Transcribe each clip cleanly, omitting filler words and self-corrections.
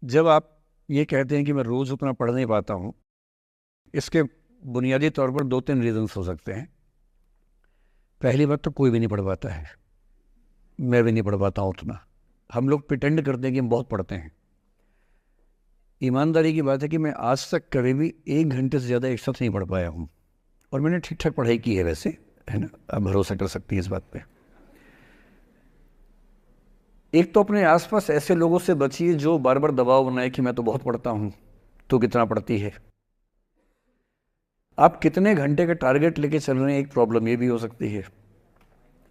जब आप ये कहते हैं कि मैं रोज़ उतना पढ़ नहीं पाता हूँ, इसके बुनियादी तौर पर 2-3 रीज़न्स हो सकते हैं। पहली बात तो कोई भी नहीं पढ़ पाता है, मैं भी नहीं पढ़ पाता हूँ उतना। हम लोग प्रिटेंड करते हैं कि हम बहुत पढ़ते हैं। ईमानदारी की बात है कि मैं आज तक कभी भी 1 घंटे से ज़्यादा एक साथ नहीं पढ़ पाया हूँ, और मैंने ठीक-ठाक पढ़ाई की है वैसे, है ना? आप भरोसा कर सकती हैं इस बात पे। एक तो अपने आस-पास ऐसे लोगों से बचिए जो बार-बार दबाव बनाए कि मैं तो बहुत पढ़ता हूँ, तू कितना पढ़ती है? आप कितने घंटे का टारगेट लेके चल रहे हैं, एक प्रॉब्लम ये भी हो सकती है।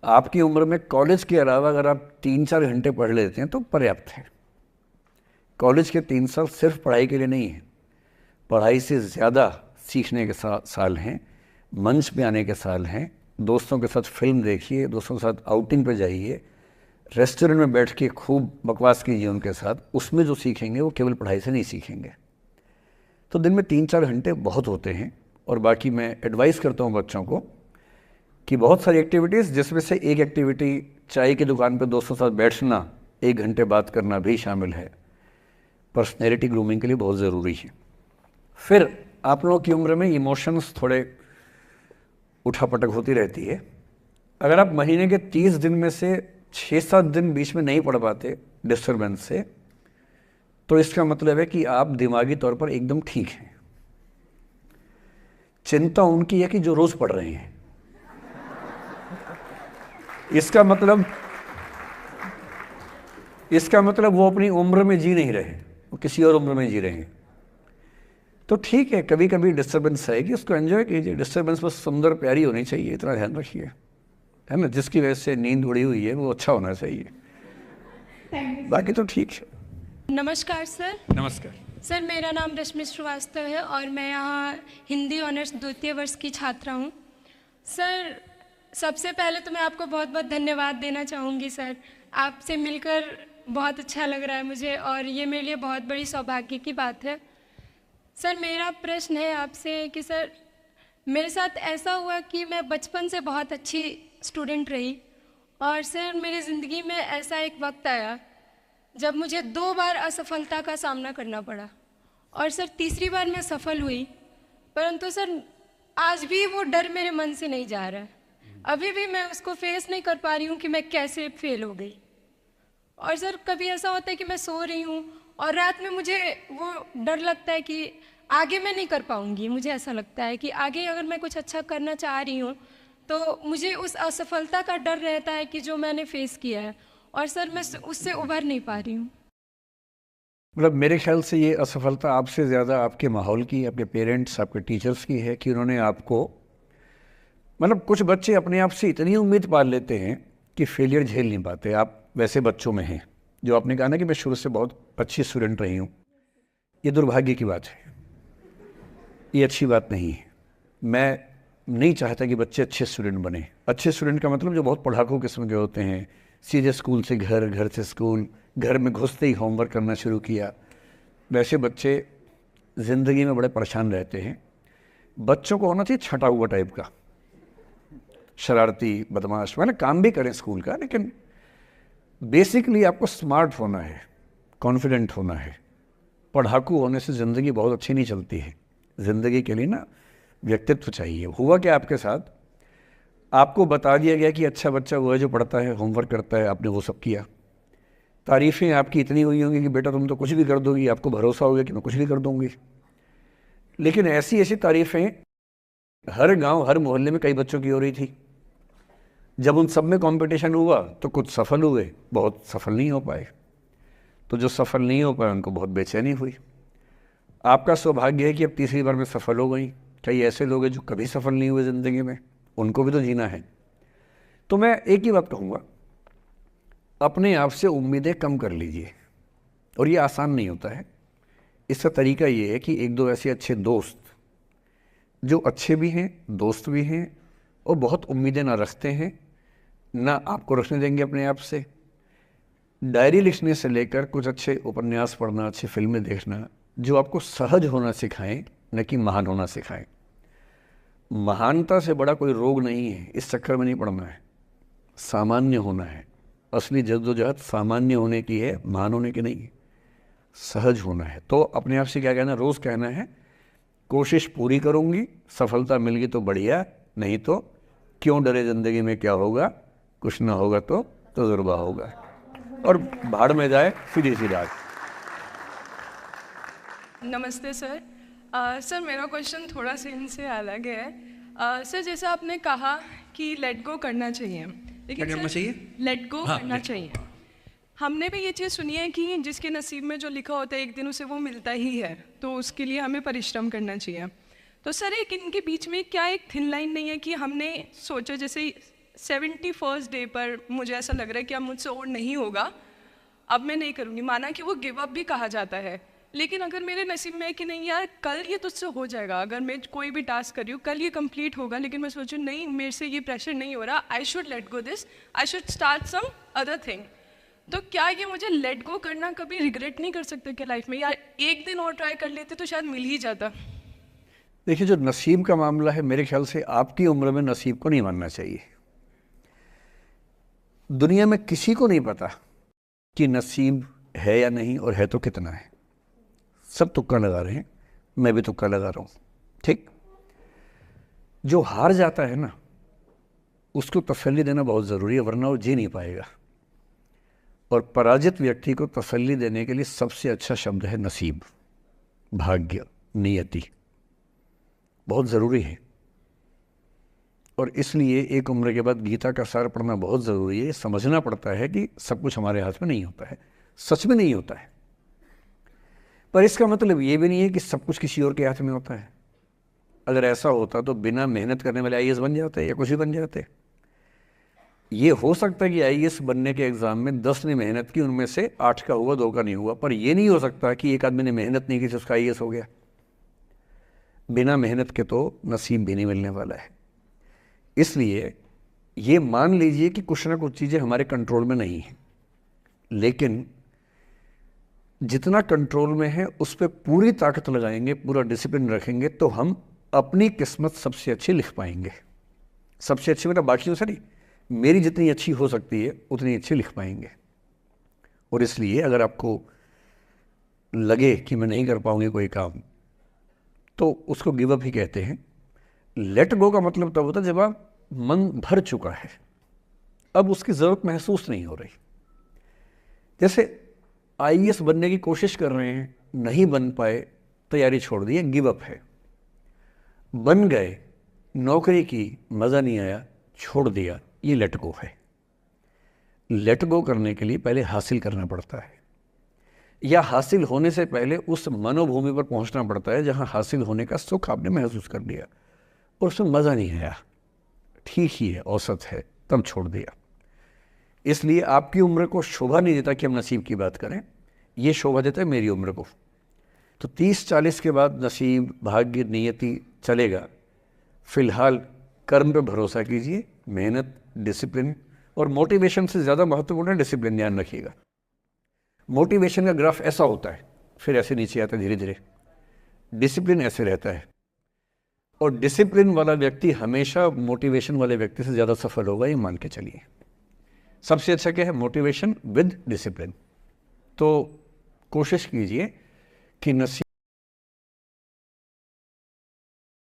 आपकी उम्र में कॉलेज के अलावा अगर आप 3-4 घंटे पढ़ लेते हैं तो पर्याप्त है। कॉलेज के 3 साल सिर्फ पढ़ाई के लिए नहीं है, पढ़ाई से ज़्यादा सीखने के साल हैं, मंच पे आने के साल हैं। दोस्तों के साथ फिल्म देखिए, दोस्तों के साथ आउटिंग पे जाइए, रेस्टोरेंट में बैठ के खूब बकवास कीजिए उनके साथ। उसमें जो सीखेंगे वो केवल पढ़ाई से नहीं सीखेंगे। तो दिन में 3-4 घंटे बहुत होते हैं। और बाकी मैं एडवाइस करता हूँ बच्चों को कि बहुत सारी एक्टिविटीज़, जिसमें से एक एक्टिविटी चाय की दुकान पर दोस्तों के साथ बैठना, 1 घंटे बात करना भी शामिल है। पर्सनैलिटी ग्रूमिंग के लिए बहुत ज़रूरी है। फिर आप लोगों की उम्र में इमोशंस थोड़े उठापटक होती रहती है। अगर आप महीने के 30 दिन में से 6-7 दिन बीच में नहीं पढ़ पाते डिस्टर्बेंस से, तो इसका मतलब है कि आप दिमागी तौर पर एकदम ठीक हैं। चिंता उनकी है कि जो रोज पढ़ रहे हैं। इसका मतलब वो अपनी उम्र में जी नहीं रहे, वो किसी और उम्र में जी रहे हैं। तो ठीक है, कभी कभी डिस्टर्बेंस आएगी, उसको एंजॉय कीजिए। डिस्टर्बेंस बस सुंदर प्यारी होनी चाहिए, इतना ध्यान रखिए, है ना? जिसकी वजह से नींद उड़ी हुई है वो अच्छा होना चाहिए, बाकी तो ठीक है। नमस्कार सर। नमस्कार। सर, मेरा नाम रश्मि श्रीवास्तव है और मैं यहाँ हिंदी ऑनर्स द्वितीय वर्ष की छात्रा हूँ। सर, सबसे पहले तो मैं आपको बहुत बहुत धन्यवाद देना चाहूँगी सर। आपसे मिलकर बहुत अच्छा लग रहा है मुझे और ये मेरे लिए बहुत बड़ी सौभाग्य की बात है। सर, मेरा प्रश्न है आपसे कि सर, मेरे साथ ऐसा हुआ कि मैं बचपन से बहुत अच्छी स्टूडेंट रही और सर मेरी ज़िंदगी में ऐसा एक वक्त आया जब मुझे 2 बार असफलता का सामना करना पड़ा और सर तीसरी बार मैं सफल हुई, परंतु सर आज भी वो डर मेरे मन से नहीं जा रहा है। अभी भी मैं उसको फेस नहीं कर पा रही हूँ कि मैं कैसे फेल हो गई। और सर कभी ऐसा होता है कि मैं सो रही हूँ और रात में मुझे वो डर लगता है कि आगे मैं नहीं कर पाऊँगी। मुझे ऐसा लगता है कि आगे अगर मैं कुछ अच्छा करना चाह रही हूँ तो मुझे उस असफलता का डर रहता है कि जो मैंने फेस किया है, और सर मैं उससे उभर नहीं पा रही हूँ। मतलब मेरे ख्याल से ये असफलता आपसे ज़्यादा आपके माहौल की, आपके पेरेंट्स, आपके टीचर्स की है कि उन्होंने आपको, मतलब कुछ बच्चे अपने आप से इतनी उम्मीद पाल लेते हैं कि फेलियर झेल नहीं पाते। आप वैसे बच्चों में हैं। जो आपने कहा ना कि मैं शुरू से बहुत अच्छी स्टूडेंट रही हूँ, ये दुर्भाग्य की बात है, ये अच्छी बात नहीं है। मैं नहीं चाहता कि बच्चे अच्छे स्टूडेंट बने। अच्छे स्टूडेंट का मतलब जो बहुत पढ़ाकू किस्म के होते हैं, सीधे स्कूल से घर, घर से स्कूल, घर में घुसते ही होमवर्क करना शुरू किया, वैसे बच्चे ज़िंदगी में बड़े परेशान रहते हैं। बच्चों को होना चाहिए छटा हुआ टाइप का, शरारती, बदमाश, मतलब काम भी करें स्कूल का, लेकिन बेसिकली आपको स्मार्ट होना है, कॉन्फिडेंट होना है। पढ़ाकू होने से ज़िंदगी बहुत अच्छी नहीं चलती है। ज़िंदगी के लिए ना व्यक्तित्व चाहिए। हुआ क्या आपके साथ, आपको बता दिया गया कि अच्छा बच्चा वो है जो पढ़ता है, होमवर्क करता है, आपने वो सब किया। तारीफ़ें आपकी इतनी हुई होंगी कि बेटा तुम तो कुछ भी कर दोगी, आपको भरोसा हो गया कि मैं कुछ भी कर दूंगी। लेकिन ऐसी ऐसी तारीफ़ें हर गांव, हर मोहल्ले में कई बच्चों की हो रही थी। जब उन सब में कंपटीशन हुआ तो कुछ सफल हुए, बहुत सफल नहीं हो पाए। तो जो सफल नहीं हो पाए उनको बहुत बेचैनी हुई। आपका सौभाग्य है कि अब तीसरी बार में सफल हो गई। कई ऐसे लोग हैं जो कभी सफल नहीं हुए ज़िंदगी में, उनको भी तो जीना है। तो मैं एक ही बात कहूँगा, अपने आप से उम्मीदें कम कर लीजिए। और ये आसान नहीं होता है। इसका तरीका ये है कि 1-2 ऐसे अच्छे दोस्त जो अच्छे भी हैं, दोस्त भी हैं, और बहुत उम्मीदें ना रखते हैं, ना आपको रखने देंगे अपने आप से। डायरी लिखने से लेकर कुछ अच्छे उपन्यास पढ़ना, अच्छी फिल्में देखना, जो आपको सहज होना सिखाएं, न कि महान होना सिखाएं। महानता से बड़ा कोई रोग नहीं है, इस चक्कर में नहीं पड़ना है। सामान्य होना है। असली जद्दोजहद सामान्य होने की है, महान होने की नहीं है। सहज होना है। तो अपने आप से क्या कहना, रोज़ कहना है कोशिश पूरी करूँगी, सफलता मिल गई तो बढ़िया, नहीं तो क्यों डरे, ज़िंदगी में क्या होगा, कुछ ना होगा तो तजुर्बा होगा, और भाड़ में जाए, सीधी सी बात। नमस्ते सर। सर मेरा क्वेश्चन थोड़ा सा इनसे अलग है। सर जैसा आपने कहा कि लेट गो करना चाहिए, लेकिन क्या करना चाहिए? लेट गो हाँ, करना let- चाहिए। हमने भी ये चीज़ सुनी है कि जिसके नसीब में जो लिखा होता है एक दिन उसे वो मिलता ही है, तो उसके लिए हमें परिश्रम करना चाहिए। तो सर एक इनके बीच में क्या एक थिन लाइन नहीं है कि हमने सोचा जैसे 71st डे पर मुझे ऐसा लग रहा है कि अब मुझसे और नहीं होगा, अब मैं नहीं करूँगी, माना कि वो गिव अप भी कहा जाता है, लेकिन अगर मेरे नसीब में है कि नहीं यार कल ये तुझसे हो जाएगा, अगर मैं कोई भी टास्क कर रही हूँ कल ये कंप्लीट होगा, लेकिन मैं सोचूँ नहीं मेरे से ये प्रेशर नहीं हो रहा, I should let go this, I should start some other thing, तो क्या ये मुझे लेट गो करना कभी रिग्रेट नहीं कर सकते क्या लाइफ में, यार एक दिन और ट्राई कर लेते तो शायद मिल ही जाता? देखिए, जो नसीब का मामला है, मेरे ख्याल से आपकी उम्र में नसीब को नहीं मानना चाहिए। दुनिया में किसी को नहीं पता कि नसीब है या नहीं, और है तो कितना है। सब तुक्का लगा रहे हैं, मैं भी तुक्का लगा रहा हूँ, ठीक। जो हार जाता है ना, उसको तसल्ली देना बहुत ज़रूरी है, वरना वो जी नहीं पाएगा। और पराजित व्यक्ति को तसल्ली देने के लिए सबसे अच्छा शब्द है नसीब, भाग्य, नियति, बहुत ज़रूरी है। और इसलिए एक उम्र के बाद गीता का सार पढ़ना बहुत ज़रूरी है। समझना पड़ता है कि सब कुछ हमारे हाथ में नहीं होता है, सच में नहीं होता है, पर इसका मतलब ये भी नहीं है कि सब कुछ किसी और के हाथ में होता है। अगर ऐसा होता तो बिना मेहनत करने वाले आईएएस बन जाते या कुछ भी बन जाते। ये हो सकता है कि आईएएस बनने के एग्ज़ाम में 10 ने मेहनत की, उनमें से 8 का हुआ, 2 का नहीं हुआ, पर ये नहीं हो सकता कि एक आदमी ने मेहनत नहीं की तो उसका आईएएस हो गया। बिना मेहनत के तो नसीब भी नहीं मिलने वाला है। इसलिए ये मान लीजिए कि कुछ ना कुछ चीज़ें हमारे कंट्रोल में नहीं हैं, लेकिन जितना कंट्रोल में है उस पर पूरी ताकत लगाएंगे, पूरा डिसिप्लिन रखेंगे, तो हम अपनी किस्मत सबसे अच्छी लिख पाएंगे। सबसे अच्छी मतलब बाकियों से नहीं, मेरी जितनी अच्छी हो सकती है उतनी अच्छी लिख पाएंगे। और इसलिए अगर आपको लगे कि मैं नहीं कर पाऊंगी कोई काम, तो उसको गिव अप ही कहते हैं। लेट गो का मतलब तब होता है जब आप मन भर चुका है, अब उसकी ज़रूरत महसूस नहीं हो रही। जैसे आईएएस बनने की कोशिश कर रहे हैं, नहीं बन पाए, तैयारी छोड़ दी, गिव अप है। बन गए, नौकरी की, मज़ा नहीं आया, छोड़ दिया, ये लेट गो है। लेट गो करने के लिए पहले हासिल करना पड़ता है, या हासिल होने से पहले उस मनोभूमि पर पहुंचना पड़ता है जहां हासिल होने का सुख आपने महसूस कर लिया और उसमें मज़ा नहीं आया, ठीक ही है, औसत है, तब छोड़ दिया। इसलिए आपकी उम्र को शोभा नहीं देता कि हम नसीब की बात करें, ये शोभा देता है मेरी उम्र को। तो 30-40 के बाद नसीब, भाग्य, नियति चलेगा। फिलहाल कर्म पे भरोसा कीजिए, मेहनत, डिसिप्लिन, और मोटिवेशन से ज़्यादा महत्वपूर्ण है डिसिप्लिन, ध्यान रखिएगा। मोटिवेशन का ग्राफ ऐसा होता है, फिर ऐसे नीचे आता है धीरे धीरे, डिसिप्लिन ऐसे रहता है। और डिसिप्लिन वाला व्यक्ति हमेशा मोटिवेशन वाले व्यक्ति से ज़्यादा सफल होगा, ये मान के चलिए। सबसे अच्छा क्या है, मोटिवेशन विद डिसिप्लिन। तो कोशिश कीजिए कि नसीब